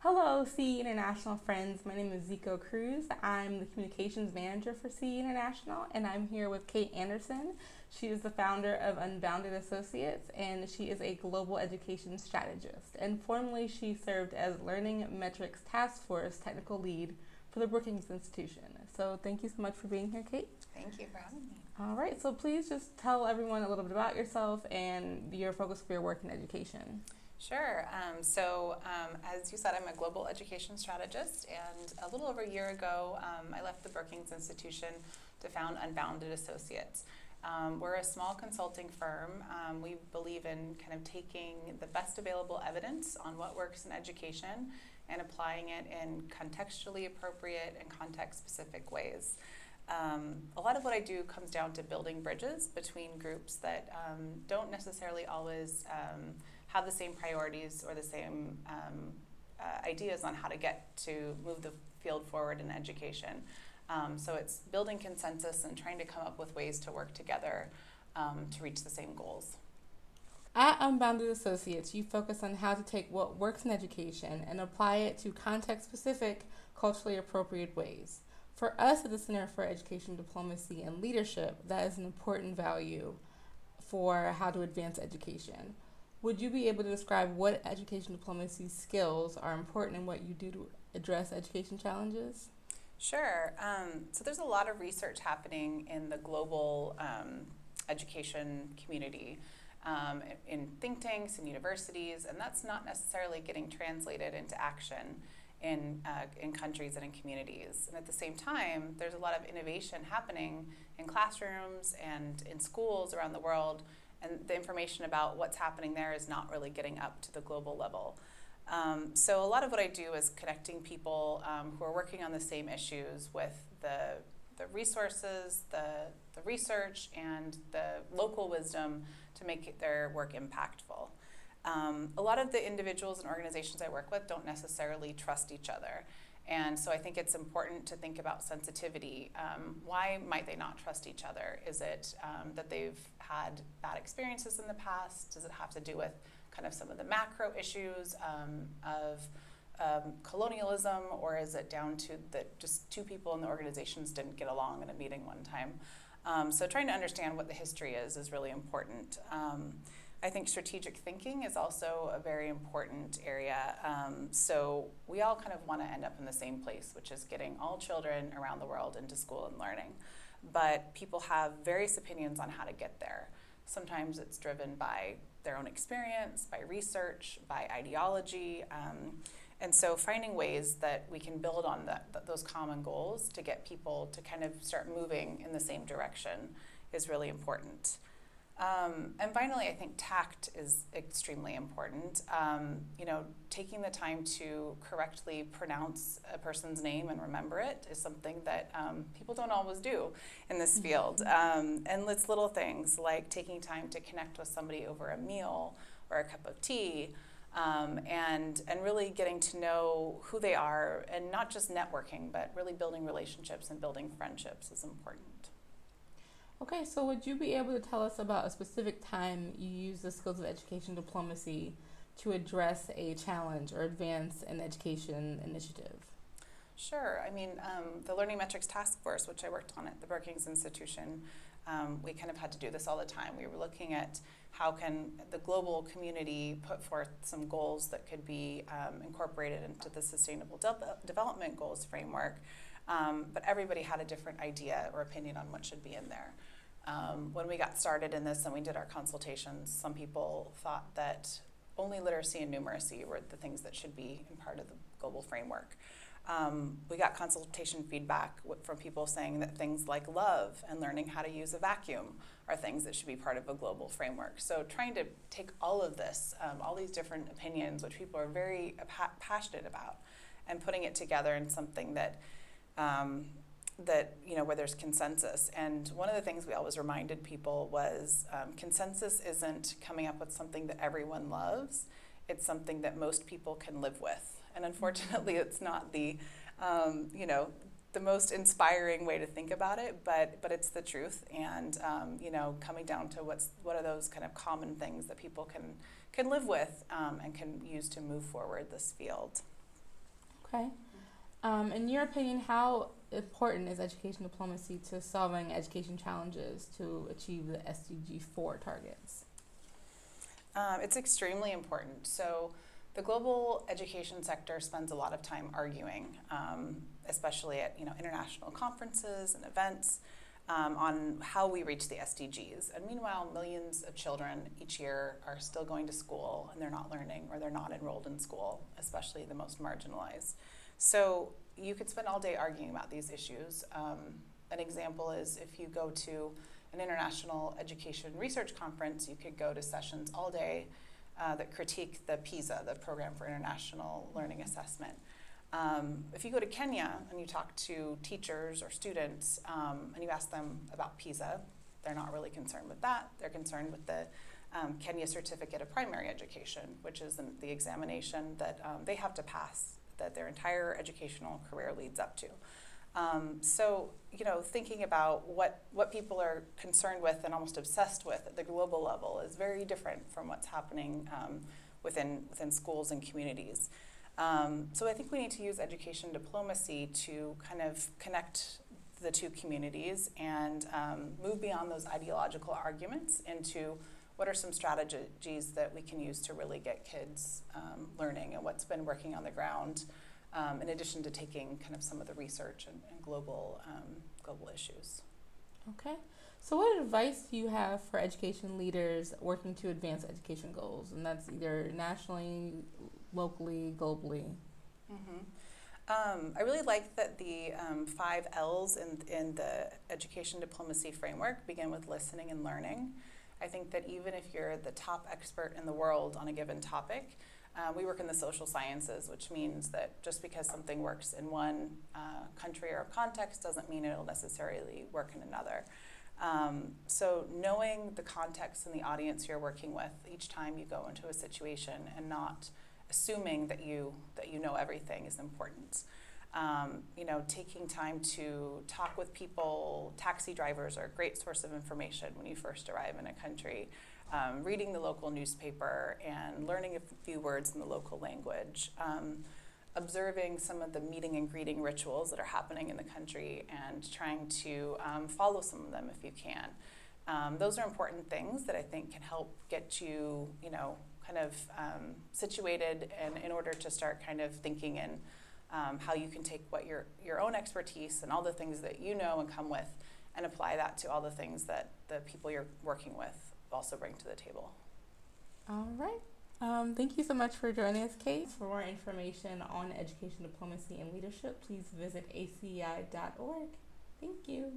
Hello, CE International friends. My name is Zico Cruz. I'm the communications manager for CE International, and I'm here with Kate Anderson. She is the founder of Unbounded Associates, and she is a global education strategist. And formerly, she served as Learning Metrics Task Force technical lead for the Brookings Institution. So, thank you so much for being here, Kate. Thank you for having me. All right, so please just tell everyone a little bit about yourself and your focus for your work in education. Sure. As you said, I'm a global education strategist, and a little over a year ago, I left the Brookings Institution to found Unbounded Associates. We're a small consulting firm. We believe in kind of taking the best available evidence on what works in education and applying it in contextually appropriate and context-specific ways. A lot of what I do comes down to building bridges between groups that don't necessarily always have the same priorities or the same ideas on how to get to move the field forward in education. So it's building consensus and trying to come up with ways to work together to reach the same goals. At Unbounded Associates, you focus on how to take what works in education and apply it to context-specific, culturally appropriate ways. For us at the Center for Education Diplomacy and Leadership, that is an important value for how to advance education. Would you be able to describe what education diplomacy skills are important in what you do to address education challenges? Sure. So there's a lot of research happening in the global education community, in think tanks and universities, and that's not necessarily getting translated into action in countries and in communities. And at the same time, there's a lot of innovation happening in classrooms and in schools around the world, and the information about what's happening there is not really getting up to the global level. So a lot of what I do is connecting people who are working on the same issues with the resources, the research, and the local wisdom to make their work impactful. A lot of the individuals and organizations I work with don't necessarily trust each other. And so I think it's important to think about sensitivity. Why might they not trust each other? Is it that they've had bad experiences in the past? Does it have to do with kind of some of the macro issues of colonialism, or is it down to that just two people in the organizations didn't get along in a meeting one time? So trying to understand what the history is really important. I think strategic thinking is also a very important area. So we all kind of want to end up in the same place, which is getting all children around the world into school and learning. But people have various opinions on how to get there. Sometimes it's driven by their own experience, by research, by ideology. And so finding ways that we can build on those common goals to get people to kind of start moving in the same direction is really important. And finally, I think tact is extremely important. Taking the time to correctly pronounce a person's name and remember it is something that people don't always do in this field. And it's little things like taking time to connect with somebody over a meal or a cup of tea, and really getting to know who they are, and not just networking, but really building relationships and building friendships is important. Okay, so would you be able to tell us about a specific time you used the skills of education diplomacy to address a challenge or advance an education initiative? Sure. I mean, the Learning Metrics Task Force, which I worked on at the Brookings Institution, we kind of had to do this all the time. We were looking at how can the global community put forth some goals that could be incorporated into the Sustainable Development Goals framework, but everybody had a different idea or opinion on what should be in there. When we got started in this and we did our consultations, some people thought that only literacy and numeracy were the things that should be in part of the global framework. We got consultation feedback from people saying that things like love and learning how to use a vacuum are things that should be part of a global framework. So trying to take all of this, all these different opinions, which people are very passionate about, and putting it together in something that where there's consensus. And one of the things we always reminded people was consensus isn't coming up with something that everyone loves. It's something that most people can live with. And unfortunately, it's not the most inspiring way to think about it, but it's the truth. And coming down to what are those kind of common things that people can live with and can use to move forward this field. Okay. In your opinion, how important is education diplomacy to solving education challenges to achieve the SDG 4 targets? It's extremely important. So the global education sector spends a lot of time arguing, especially at international conferences and events, on how we reach the SDGs. And meanwhile, millions of children each year are still going to school and they're not learning, or they're not enrolled in school, especially the most marginalized. So you could spend all day arguing about these issues. An example is if you go to an international education research conference, you could go to sessions all day that critique the PISA, the Program for International Learning Assessment. If you go to Kenya and you talk to teachers or students and you ask them about PISA, they're not really concerned with that. They're concerned with the Kenya Certificate of Primary Education, which is the examination that they have to pass, that their entire educational career leads up to. So, thinking about what people are concerned with and almost obsessed with at the global level is very different from what's happening within schools and communities. So I think we need to use education diplomacy to kind of connect the two communities and move beyond those ideological arguments into what are some strategies that we can use to really get kids learning and what's been working on the ground, in addition to taking kind of some of the research and global issues. Okay. So what advice do you have for education leaders working to advance education goals? And that's either nationally, locally, globally. I really like that the 5 L's in the education diplomacy framework begin with listening and learning. I think that even if you're the top expert in the world on a given topic, we work in the social sciences, which means that just because something works in one country or context doesn't mean it'll necessarily work in another. So knowing the context and the audience you're working with each time you go into a situation and not assuming that you know everything is important. Taking time to talk with people. Taxi drivers are a great source of information when you first arrive in a country. Reading the local newspaper and learning a few words in the local language. Observing some of the meeting and greeting rituals that are happening in the country and trying to follow some of them if you can. Those are important things that I think can help get you, kind of situated and in order to start kind of thinking in how you can take what your own expertise and all the things that you know and come with and apply that to all the things that the people you're working with also bring to the table. All right. Thank you so much for joining us, Kate. For more information on education diplomacy and leadership, please visit acei.org. Thank you.